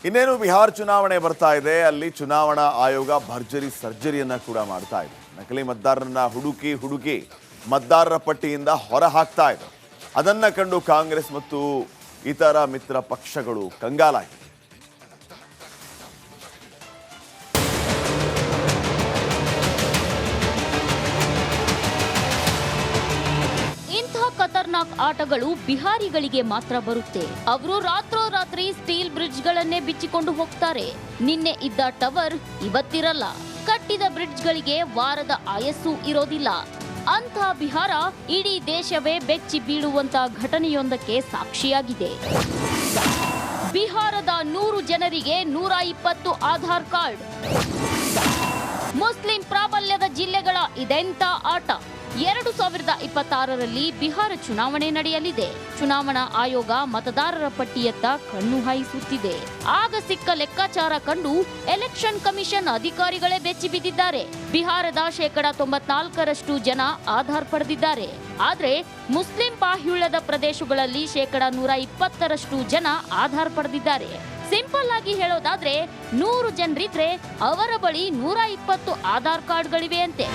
ಇನ್ನೇನು ಬಿಹಾರ ಚುನಾವಣೆ ಬರ್ತಾ ಇದೆ. ಅಲ್ಲಿ ಚುನಾವಣಾ ಆಯೋಗ ಭರ್ಜರಿ ಸರ್ಜರಿಯನ್ನ ಕೂಡ ಮಾಡ್ತಾ ಇದೆ. ನಕಲಿ ಮತದಾರರನ್ನ ಹುಡುಕಿ ಮತದಾರರ ಪಟ್ಟಿಯಿಂದ ಹೊರ ಹಾಕ್ತಾ ಇದೆ. ಅದನ್ನ ಕಂಡು ಕಾಂಗ್ರೆಸ್ ಮತ್ತು ಇತರ ಮಿತ್ರ ಪಕ್ಷಗಳು ಕಂಗಾಲಾಗಿವೆ. ಖತರ್ನಾಕ್ ಆಟಗಳು ಬಿಹಾರಿಗಳಿಗೆ ಮಾತ್ರ ಬರುತ್ತೆ. ಅವರು ರಾತ್ರೋರಾತ್ರಿ ಸ್ಟೀಲ್ ಬ್ರಿಡ್ಜ್ಗಳನ್ನೇ ಬಿಚ್ಚಿಕೊಂಡು ಹೋಗ್ತಾರೆ. ನಿನ್ನೆ ಇದ್ದ ಟವರ್ ಇವತ್ತಿರಲ್ಲ. ಕಟ್ಟಿದ ಬ್ರಿಡ್ಜ್ಗಳಿಗೆ ವಾರದ ಆಯಸ್ಸು ಇರೋದಿಲ್ಲ. ಅಂಥ ಬಿಹಾರ ಇಡೀ ದೇಶವೇ ಬೆಚ್ಚಿ ಬೀಳುವಂತ ಘಟನೆಯೊಂದಕ್ಕೆ ಸಾಕ್ಷಿಯಾಗಿದೆ. ಬಿಹಾರದ 100 ಜನರಿಗೆ 120 ಆಧಾರ್ ಕಾರ್ಡ್. ಮುಸ್ಲಿಂ ಪ್ರಾಬಲ್ಯದ ಜಿಲ್ಲೆಗಳ ಇದೆಂಥ ಆಟ. 2026ರಲ್ಲಿ ಬಿಹಾರ ಚುನಾವಣೆ ನಡೆಯಲಿದೆ. ಚುನಾವಣಾ ಆಯೋಗ ಮತದಾರರ ಪಟ್ಟಿಯತ್ತ ಕಣ್ಣು ಹಾಯಿಸುತ್ತಿದೆ. ಆಗ ಸಿಕ್ಕ ಲೆಕ್ಕಾಚಾರ ಕಂಡು ಎಲೆಕ್ಷನ್ ಕಮಿಷನ್ ಅಧಿಕಾರಿಗಳೇ ಬೆಚ್ಚಿ ಬಿದ್ದಿದ್ದಾರೆ. ಬಿಹಾರದ 94% ಜನ ಆಧಾರ್ ಪಡೆದಿದ್ದಾರೆ. ಆದ್ರೆ ಮುಸ್ಲಿಂ ಬಾಹುಳ್ಯದ ಪ್ರದೇಶಗಳಲ್ಲಿ 120% ಜನ ಆಧಾರ್ ಪಡೆದಿದ್ದಾರೆ. ಸಿಂಪಲ್ ಆಗಿ ಹೇಳೋದಾದ್ರೆ 100 ಜನರಿದ್ರೆ ಅವರ ಬಳಿ 120 ಆಧಾರ್ ಕಾರ್ಡ್ಗಳಿವೆಯಂತೆ.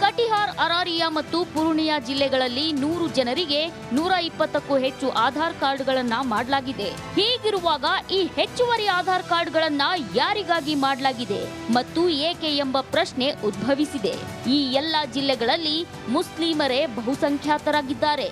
ಕಟಿಹಾರ್, ಅರಾರಿಯಾ ಮತ್ತು ಪೂರ್ಣಿಯಾ ಜಿಲ್ಲೆಗಳಲ್ಲಿ 100 ಜನರಿಗೆ 120ಕ್ಕೂ ಹೆಚ್ಚು ಆಧಾರ್ ಕಾರ್ಡ್ಗಳನ್ನ ಮಾಡಲಾಗಿದೆ. ಹೀಗಿರುವಾಗ ಈ ಹೆಚ್ಚುವರಿ ಆಧಾರ್ ಕಾರ್ಡ್ಗಳನ್ನ ಯಾರಿಗಾಗಿ ಮಾಡಲಾಗಿದೆ ಮತ್ತು ಏಕೆ ಎಂಬ ಪ್ರಶ್ನೆ ಉದ್ಭವಿಸಿದೆ. ಈ ಎಲ್ಲಾ ಜಿಲ್ಲೆಗಳಲ್ಲಿ ಮುಸ್ಲಿಮರೇ ಬಹುಸಂಖ್ಯಾತರಾಗಿದ್ದಾರೆ.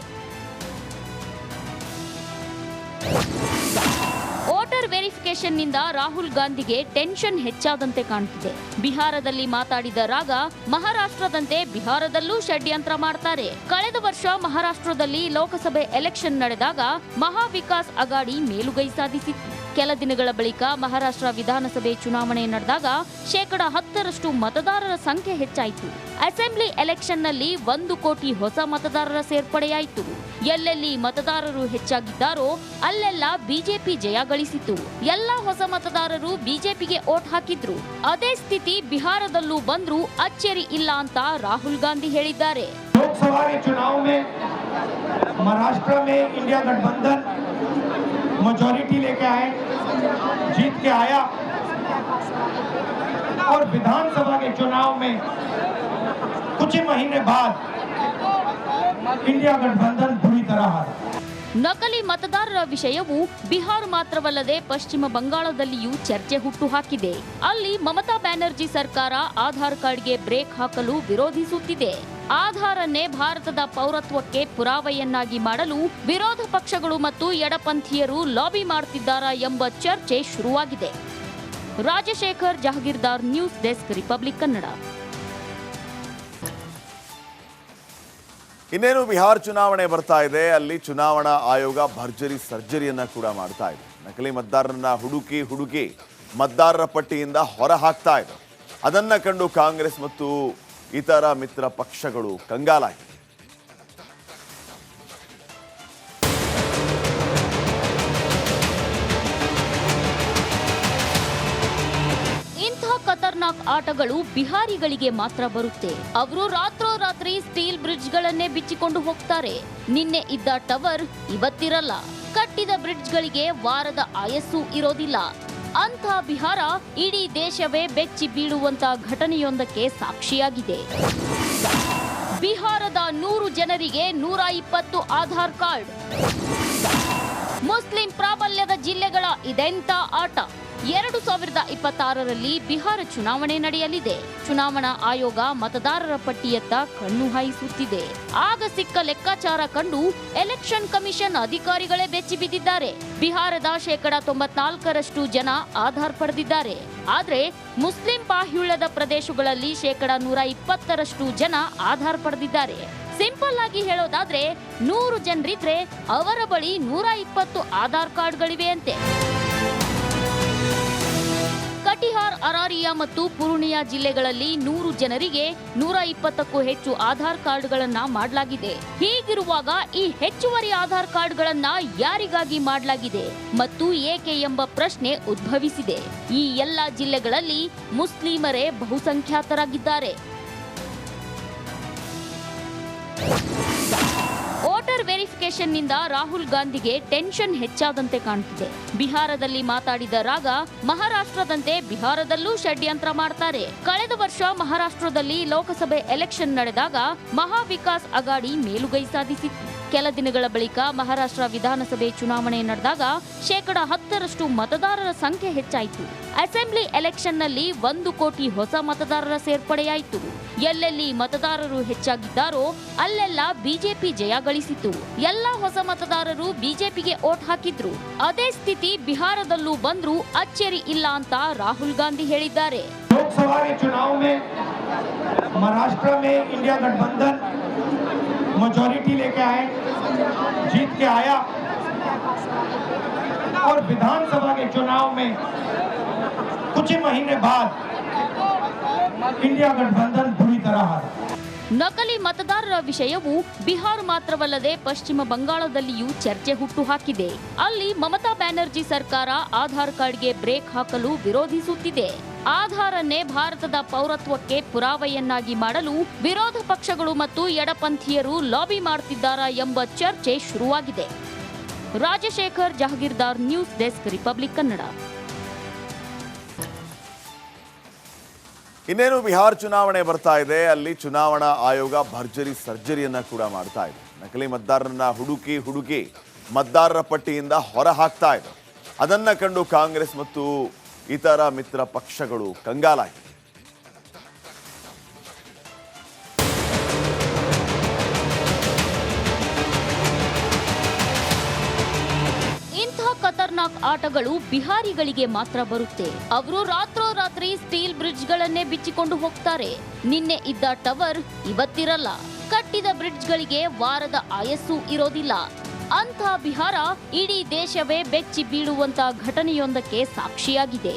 ವೋಟರ್ ವೆರಿಫಿಕೇಶನ್ ನಿಂದ ರಾಹುಲ್ ಗಾಂಧಿಗೆ ಟೆನ್ಷನ್ ಹೆಚ್ಚಾದಂತೆ ಕಾಣುತ್ತಿದೆ. ಬಿಹಾರದಲ್ಲಿ ಮಾತಾಡಿದ ರಾಗ ಮಹಾರಾಷ್ಟ್ರದಂತೆ ಬಿಹಾರದಲ್ಲೂ ಷಡ್ಯಂತ್ರ ಮಾಡ್ತಾರೆ. ಕಳೆದ ವರ್ಷ ಮಹಾರಾಷ್ಟ್ರದಲ್ಲಿ ಲೋಕಸಭೆ ಎಲೆಕ್ಷನ್ ನಡೆದಾಗ ಮಹಾ ವಿಕಾಸ್ ಅಗಾಡಿ ಮೇಲುಗೈ ಸಾಧಿಸಿತ್ತು. ಕೆಲ ದಿನಗಳ ಬಳಿಕ ಮಹಾರಾಷ್ಟ್ರ ವಿಧಾನಸಭೆ ಚುನಾವಣೆ ನಡೆದಾಗ 10% ಮತದಾರರ ಸಂಖ್ಯೆ ಹೆಚ್ಚಾಯಿತು. ಅಸೆಂಬ್ಲಿ ಎಲೆಕ್ಷನ್ನಲ್ಲಿ 1 ಕೋಟಿ ಹೊಸ ಮತದಾರರ ಸೇರ್ಪಡೆಯಾಯಿತು. ಎಲ್ಲೆಲ್ಲಿ ಮತದಾರರು ಹೆಚ್ಚಾಗಿದ್ದಾರೋ ಅಲ್ಲೆಲ್ಲ ಬಿಜೆಪಿ ಜಯ ಗಳಿಸಿತು. ಎಲ್ಲಾ ಹೊಸ ಮತದಾರರು ಬಿಜೆಪಿಗೆ ವೋಟ್ ಹಾಕಿದ್ರು. ಅದೇ ಸ್ಥಿತಿ ಬಿಹಾರದಲ್ಲೂ ಬಂದ್ರೂ ಅಚ್ಚರಿ ಇಲ್ಲ ಅಂತ ರಾಹುಲ್ ಗಾಂಧಿ ಹೇಳಿದ್ದಾರೆ. लोकसभा के चुनाव में महाराष्ट्र में इंडिया गठबंधन मेजॉरिटी लेके आए, जीत के आया और विधानसभा के चुनाव में कुछ ही महीने बाद इंडिया गठबंधन बुरी तरह हारा. ನಕಲಿ ಮತದಾರರ ವಿಷಯವು ಬಿಹಾರ ಮಾತ್ರವಲ್ಲದೆ ಪಶ್ಚಿಮ ಬಂಗಾಳದಲ್ಲಿಯೂ ಚರ್ಚೆ ಹುಟ್ಟುಹಾಕಿದೆ. ಅಲ್ಲಿ ಮಮತಾ ಬ್ಯಾನರ್ಜಿ ಸರ್ಕಾರ ಆಧಾರ್ ಕಾರ್ಡ್ಗೆ ಬ್ರೇಕ್ ಹಾಕಲು ವಿರೋಧಿಸುತ್ತಿದೆ. ಆಧಾರನ್ನೇ ಭಾರತದ ಪೌರತ್ವಕ್ಕೆ ಪುರಾವೆಯನ್ನಾಗಿ ಮಾಡಲು ವಿರೋಧ ಪಕ್ಷಗಳು ಮತ್ತು ಎಡಪಂಥೀಯರು ಲಾಬಿ ಮಾಡುತ್ತಿದ್ದಾರಾ ಎಂಬ ಚರ್ಚೆ ಶುರುವಾಗಿದೆ. Rajashekhar Jahagirdar, news desk, Republic Kannada. ಇನ್ನೇನು ಬಿಹಾರ ಚುನಾವಣೆ ಬರ್ತಾ ಇದೆ. ಅಲ್ಲಿ ಚುನಾವಣಾ ಆಯೋಗ ಭರ್ಜರಿ ಸರ್ಜರಿಯನ್ನ ಕೂಡ ಮಾಡ್ತಾ ಇದೆ. ನಕಲಿ ಮತದಾರರನ್ನ ಹುಡುಕಿ ಮತದಾರರ ಪಟ್ಟಿಯಿಂದ ಹೊರ ಹಾಕ್ತಾ ಇದೆ. ಅದನ್ನ ಕಂಡು ಕಾಂಗ್ರೆಸ್ ಮತ್ತು ಇತರ ಮಿತ್ರ ಪಕ್ಷಗಳು ಕಂಗಾಲಾಗಿವೆ. ಖತರ್ನಾಕ್ ಆಟಗಳು ಬಿಹಾರಿಗಳಿಗೆ ಮಾತ್ರ ಬರುತ್ತೆ. ಅವರು ರಾತ್ರೋರಾತ್ರಿ ಸ್ಟೀಲ್ ಬ್ರಿಡ್ಜ್ಗಳನ್ನೇ ಬಿಚ್ಚಿಕೊಂಡು ಹೋಗ್ತಾರೆ. ನಿನ್ನೆ ಇದ್ದ ಟವರ್ ಇವತ್ತಿರಲ್ಲ. ಕಟ್ಟಿದ ಬ್ರಿಡ್ಜ್ಗಳಿಗೆ ವಾರದ ಆಯಸ್ಸು ಇರೋದಿಲ್ಲ. ಅಂಥ ಬಿಹಾರ ಇಡೀ ದೇಶವೇ ಬೆಚ್ಚಿ ಬೀಳುವಂತ ಘಟನೆಯೊಂದಕ್ಕೆ ಸಾಕ್ಷಿಯಾಗಿದೆ. ಬಿಹಾರದ 100 ಜನರಿಗೆ 120 ಆಧಾರ್ ಕಾರ್ಡ್. ಮುಸ್ಲಿಂ ಪ್ರಾಬಲ್ಯದ ಜಿಲ್ಲೆಗಳ ಇದೆಂಥ ಆಟ. 2026ರಲ್ಲಿ ಬಿಹಾರ ಚುನಾವಣೆ ನಡೆಯಲಿದೆ. ಚುನಾವಣಾ ಆಯೋಗ ಮತದಾರರ ಪಟ್ಟಿಯತ್ತ ಕಣ್ಣು ಹಾಯಿಸುತ್ತಿದೆ. ಆಗ ಸಿಕ್ಕ ಲೆಕ್ಕಾಚಾರ ಕಂಡು ಎಲೆಕ್ಷನ್ ಕಮಿಷನ್ ಅಧಿಕಾರಿಗಳೇ ಬೆಚ್ಚಿ ಬಿದ್ದಿದ್ದಾರೆ. ಬಿಹಾರದ 94% ಜನ ಆಧಾರ್ ಪಡೆದಿದ್ದಾರೆ. ಆದ್ರೆ ಮುಸ್ಲಿಂ ಬಾಹುಳ್ಯದ ಪ್ರದೇಶಗಳಲ್ಲಿ 120% ಜನ ಆಧಾರ್ ಪಡೆದಿದ್ದಾರೆ. ಸಿಂಪಲ್ ಆಗಿ ಹೇಳೋದಾದ್ರೆ 100 ಜನರಿದ್ರೆ ಅವರ ಬಳಿ 120 ಆಧಾರ್ ಕಾರ್ಡ್ಗಳಿವೆಯಂತೆ. ಕಟಿಹಾರ್, ಅರಾರಿಯಾ ಮತ್ತು ಪೂರ್ಣಿಯಾ ಜಿಲ್ಲೆಗಳಲ್ಲಿ 100 ಜನರಿಗೆ 120ಕ್ಕೂ ಹೆಚ್ಚು ಆಧಾರ್ ಕಾರ್ಡ್ಗಳನ್ನ ಮಾಡಲಾಗಿದೆ. ಹೀಗಿರುವಾಗ ಈ ಹೆಚ್ಚುವರಿ ಆಧಾರ್ ಕಾರ್ಡ್ಗಳನ್ನ ಯಾರಿಗಾಗಿ ಮಾಡಲಾಗಿದೆ ಮತ್ತು ಏಕೆ ಎಂಬ ಪ್ರಶ್ನೆ ಉದ್ಭವಿಸಿದೆ. ಈ ಎಲ್ಲಾ ಜಿಲ್ಲೆಗಳಲ್ಲಿ ಮುಸ್ಲಿಮರೇ ಬಹುಸಂಖ್ಯಾತರಾಗಿದ್ದಾರೆ. ವೋಟರ್ ವೆರಿಫಿಕೇಶನ್ ಕ್ಲಾರಿಫಿಕೇಶನ್ನಿಂದ ರಾಹುಲ್ ಗಾಂಧಿಗೆ ಟೆನ್ಷನ್ ಹೆಚ್ಚಾದಂತೆ ಕಾಣುತ್ತಿದೆ. ಬಿಹಾರದಲ್ಲಿ ಮಾತಾಡಿದ ರಾಗ ಮಹಾರಾಷ್ಟ್ರದಂತೆ ಬಿಹಾರದಲ್ಲೂ ಷಡ್ಯಂತ್ರ ಮಾಡ್ತಾರೆ. ಕಳೆದ ವರ್ಷ ಮಹಾರಾಷ್ಟ್ರದಲ್ಲಿ ಲೋಕಸಭೆ ಎಲೆಕ್ಷನ್ ನಡೆದಾಗ ಮಹಾ ವಿಕಾಸ್ ಅಗಾಡಿ ಮೇಲುಗೈ ಸಾಧಿಸಿತ್ತು. ಕೆಲ ದಿನಗಳ ಬಳಿಕ ಮಹಾರಾಷ್ಟ್ರ ವಿಧಾನಸಭೆ ಚುನಾವಣೆ ನಡೆದಾಗ 10% ಮತದಾರರ ಸಂಖ್ಯೆ ಹೆಚ್ಚಾಯಿತು. ಅಸೆಂಬ್ಲಿ ಎಲೆಕ್ಷನ್ನಲ್ಲಿ 1 ಕೋಟಿ ಹೊಸ ಮತದಾರರ ಸೇರ್ಪಡೆಯಾಯಿತು. ಎಲ್ಲೆಲ್ಲಿ ಮತದಾರರು ಹೆಚ್ಚಾಗಿದ್ದಾರೋ ಅಲ್ಲೆಲ್ಲ ಬಿಜೆಪಿ ಜಯ ಗಳಿಸಿತು. ಎಲ್ಲ ಹೊಸ ಮತದಾರರು ಬಿಜೆಪಿಗೆ ವೋಟ್ ಹಾಕಿದ್ರು. ಅದೇ ಸ್ಥಿತಿ ಬಿಹಾರದಲ್ಲೂ ಬಂದ್ರೂ ಅಚ್ಚರಿ ಇಲ್ಲ ಅಂತ ರಾಹುಲ್ ಗಾಂಧಿ ಹೇಳಿದ್ದಾರೆ. लोकसभा के चुनाव में महाराष्ट्र में इंडिया गठबंधन मेजॉरिटी लेके आए, जीत के आया और विधानसभा के चुनाव में कुछ ही महीने बाद इंडिया गठबंधन बुरी तरह हारा. ನಕಲಿ ಮತದಾರರ ವಿಷಯವು ಬಿಹಾರ ಮಾತ್ರವಲ್ಲದೆ ಪಶ್ಚಿಮ ಬಂಗಾಳದಲ್ಲಿಯೂ ಚರ್ಚೆ ಹುಟ್ಟುಹಾಕಿದೆ. ಅಲ್ಲಿ ಮಮತಾ ಬ್ಯಾನರ್ಜಿ ಸರ್ಕಾರ ಆಧಾರ್ ಕಾರ್ಡ್ಗೆ ಬ್ರೇಕ್ ಹಾಕಲು ವಿರೋಧಿಸುತ್ತಿದೆ. ಆಧಾರನ್ನೇ ಭಾರತದ ಪೌರತ್ವಕ್ಕೆ ಪುರಾವೆಯನ್ನಾಗಿ ಮಾಡಲು ವಿರೋಧ ಪಕ್ಷಗಳು ಮತ್ತು ಎಡಪಂಥೀಯರು ಲಾಬಿ ಮಾಡುತ್ತಿದ್ದಾರಾ ಎಂಬ ಚರ್ಚೆ ಶುರುವಾಗಿದೆ. Rajashekhar Jahagirdar, news desk, Republic Kannada. ಇನ್ನೇನು ಬಿಹಾರ ಚುನಾವಣೆ ಬರ್ತಾ ಇದೆ. ಅಲ್ಲಿ ಚುನಾವಣಾ ಆಯೋಗ ಭರ್ಜರಿ ಸರ್ಜರಿಯನ್ನ ಕೂಡ ಮಾಡ್ತಾ ಇದೆ. ನಕಲಿ ಮತದಾರರನ್ನ ಹುಡುಕಿ ಮತದಾರರ ಪಟ್ಟಿಯಿಂದ ಹೊರ ಹಾಕ್ತಾ ಇದೆ. ಅದನ್ನ ಕಂಡು ಕಾಂಗ್ರೆಸ್ ಮತ್ತು ಇತರ ಮಿತ್ರ ಪಕ್ಷಗಳು ಕಂಗಾಲಾಗಿವೆ. ಖತರ್ನಾಕ್ ಆಟಗಳು ಬಿಹಾರಿಗಳಿಗೆ ಮಾತ್ರ ಬರುತ್ತೆ. ಅವರು ರಾತ್ರೋರಾತ್ರಿ ಸ್ಟೀಲ್ ಬ್ರಿಡ್ಜ್ಗಳನ್ನೇ ಬಿಚ್ಚಿಕೊಂಡು ಹೋಗ್ತಾರೆ. ನಿನ್ನೆ ಇದ್ದ ಟವರ್ ಇವತ್ತಿರಲ್ಲ. ಕಟ್ಟಿದ ಬ್ರಿಡ್ಜ್ಗಳಿಗೆ ವಾರದ ಆಯಸ್ಸು ಇರೋದಿಲ್ಲ. ಅಂಥ ಬಿಹಾರ ಇಡೀ ದೇಶವೇ ಬೆಚ್ಚಿ ಬೀಳುವಂತ ಘಟನೆಯೊಂದಕ್ಕೆ ಸಾಕ್ಷಿಯಾಗಿದೆ.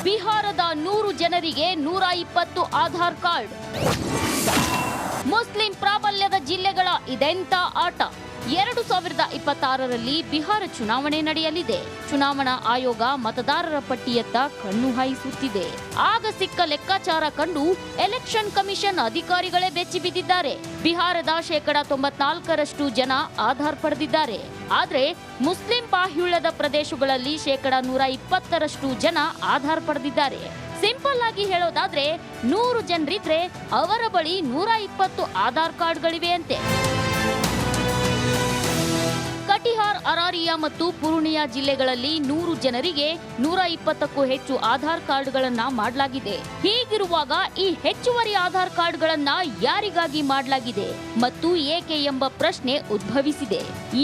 ಬಿಹಾರದ 100 ಜನರಿಗೆ 120 ಆಧಾರ್ ಕಾರ್ಡ್. ಮುಸ್ಲಿಂ ಪ್ರಾಬಲ್ಯದ ಜಿಲ್ಲೆಗಳ ಇದೆಂಥ ಆಟ. 2026ರಲ್ಲಿ ಬಿಹಾರ ಚುನಾವಣೆ ನಡೆಯಲಿದೆ. ಚುನಾವಣಾ ಆಯೋಗ ಮತದಾರರ ಪಟ್ಟಿಯತ್ತ ಕಣ್ಣು ಹಾಯಿಸುತ್ತಿದೆ. ಆಗ ಸಿಕ್ಕ ಲೆಕ್ಕಾಚಾರ ಕಂಡು ಎಲೆಕ್ಷನ್ ಕಮಿಷನ್ ಅಧಿಕಾರಿಗಳೇ ಬೆಚ್ಚಿ ಬಿದ್ದಿದ್ದಾರೆ. ಬಿಹಾರದ 94% ಜನ ಆಧಾರ್ ಪಡೆದಿದ್ದಾರೆ. ಆದ್ರೆ ಮುಸ್ಲಿಂ ಬಾಹುಳ್ಯದ ಪ್ರದೇಶಗಳಲ್ಲಿ 120% ಜನ ಆಧಾರ್ ಪಡೆದಿದ್ದಾರೆ. ಸಿಂಪಲ್ ಆಗಿ ಹೇಳೋದಾದ್ರೆ 100 ಜನರಿದ್ರೆ ಅವರ ಬಳಿ 120 ಆಧಾರ್ ಕಾರ್ಡ್ಗಳಿವೆ ಅಂತೆ. ಕಟಿಹಾರ್, ಅರಾರಿಯಾ ಮತ್ತು ಪೂರ್ಣಿಯಾ ಜಿಲ್ಲೆಗಳಲ್ಲಿ 100 ಜನರಿಗೆ 120ಕ್ಕೂ ಹೆಚ್ಚು ಆಧಾರ್ ಕಾರ್ಡ್ಗಳನ್ನ ಮಾಡಲಾಗಿದೆ. ಹೀಗಿರುವಾಗ ಈ ಹೆಚ್ಚುವರಿ ಆಧಾರ್ ಕಾರ್ಡ್ಗಳನ್ನ ಯಾರಿಗಾಗಿ ಮಾಡಲಾಗಿದೆ ಮತ್ತು ಏಕೆ ಎಂಬ ಪ್ರಶ್ನೆ ಉದ್ಭವಿಸಿದೆ. ಈ